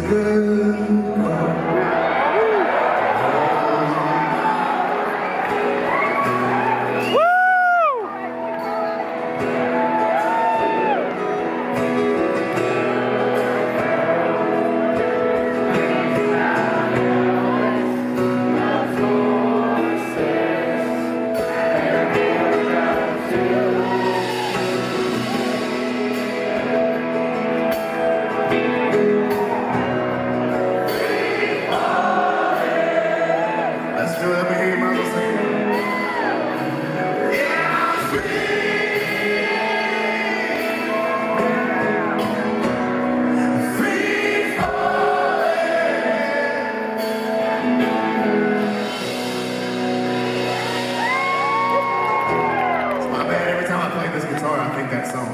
good call. That song. I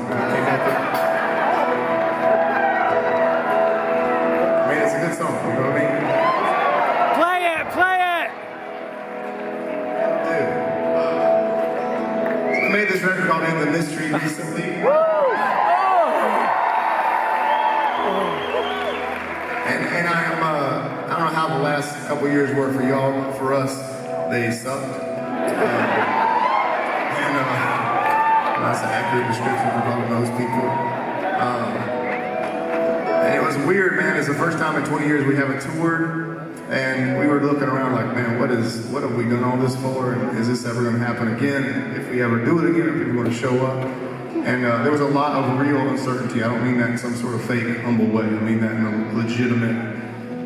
mean, it's a good song, you know what I mean? Play it! Dude, I made this record called In the Mystery recently. And I don't know how the last couple years were for y'all, but for us, they sucked. That's an accurate description for probably most people. And it was weird, man. It's the first time in 20 years we haven't toured, and we were looking around like, man, what have we done all this for? And is this ever going to happen again? If we ever do it again, are people going to show up? And there was a lot of real uncertainty. I don't mean that in some sort of fake, humble way. I mean that in a legitimate,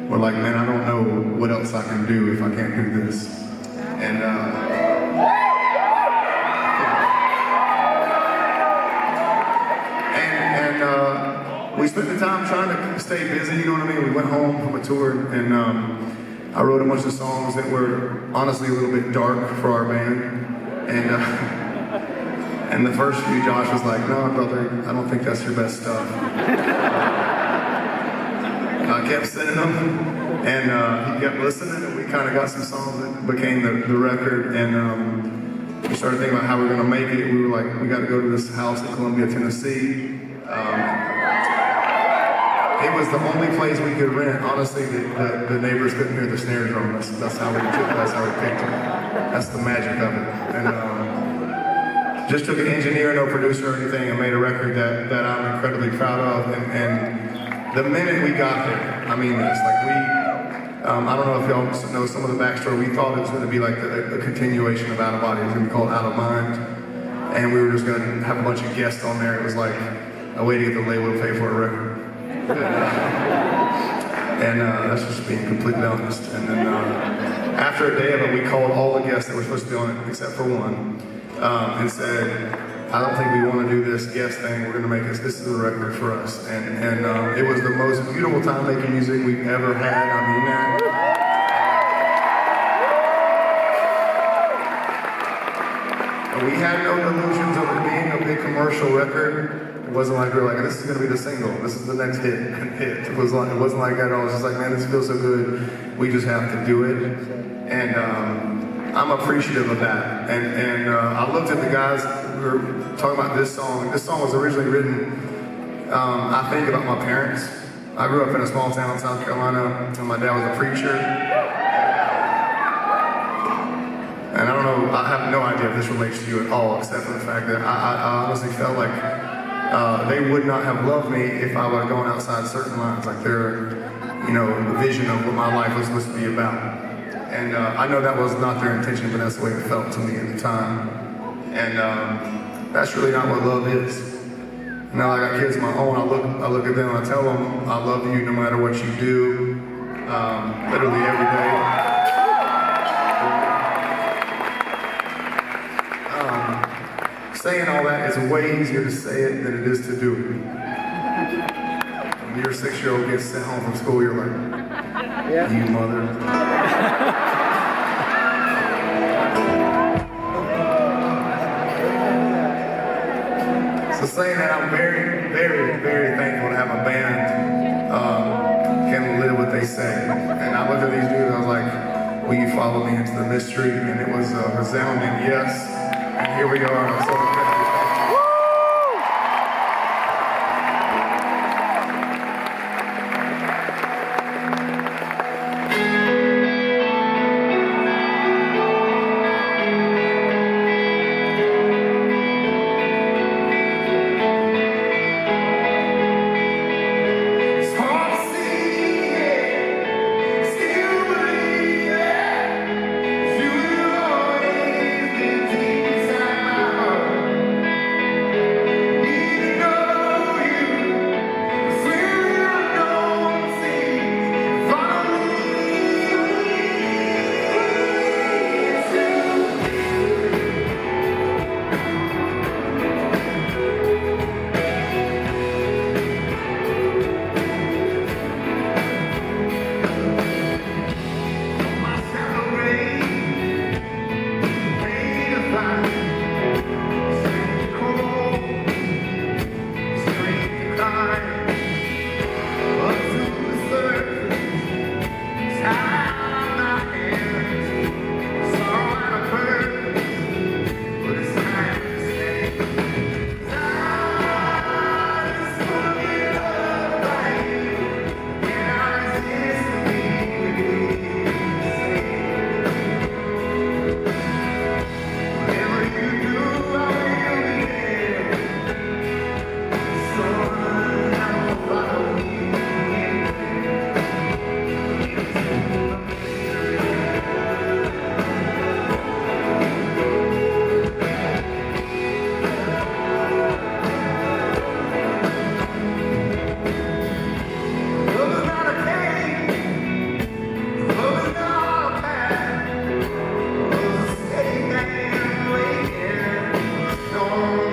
we're like, man, I don't know what else I can do if I can't do this. And we spent the time trying to stay busy, you know what I mean? We went home from a tour, and I wrote a bunch of songs that were honestly a little bit dark for our band. And the first few, Josh was like, no, brother, I don't think that's your best stuff. I kept sending them, and he kept listening, and we kind of got some songs that became the record, and we started thinking about how we were going to make it. We were like, we got to go to this house in Columbia, Tennessee. It was the only place we could rent. Honestly, the neighbors couldn't hear the snare drum. That's how we picked it. That's the magic of it. And just took an engineer, no producer or anything, and made a record that I'm incredibly proud of. And the minute we got there, I mean this, like I don't know if y'all know some of the backstory. We thought it was going to be like a continuation of Out of Body. It was going to be called Out of Mind. And we were just going to have a bunch of guests on there. It was like a way to get the label to pay for a record. And that's just being completely honest. And then after a day of it, we called all the guests that were supposed to be on it, except for one, and said, I don't think we want to do this guest thing. We're going to make this is a record for us. And it was the most beautiful time making music we've ever had. I mean that. We had no delusions of it being a big commercial record. It wasn't like we were like, this is going to be the single. This is the next hit. It wasn't like that. I was just like, man, this feels so good. We just have to do it. And I'm appreciative of that. And I looked at the guys who were talking about this song. This song was originally written, I think, about my parents. I grew up in a small town in South Carolina, and my dad was a preacher. And I don't know, I have no idea if this relates to you at all, except for the fact that I honestly felt like they would not have loved me if I would have gone outside certain lines, like their, vision of what my life was supposed to be about. And I know that was not their intention, but that's the way it felt to me at the time. And that's really not what love is. Now I got kids of my own, I look at them and I tell them, I love you no matter what you do, literally every day. Saying all that is way easier to say it than it is to do it. When your 6-year-old gets sent home from school, you're like, you mother. So saying that, I'm very, very, very thankful to have a band can live what they say. And I looked at these dudes and I was like, will you follow me into the mystery? And it was a resounding yes. And here we are. I'm so incredibly thankful. song.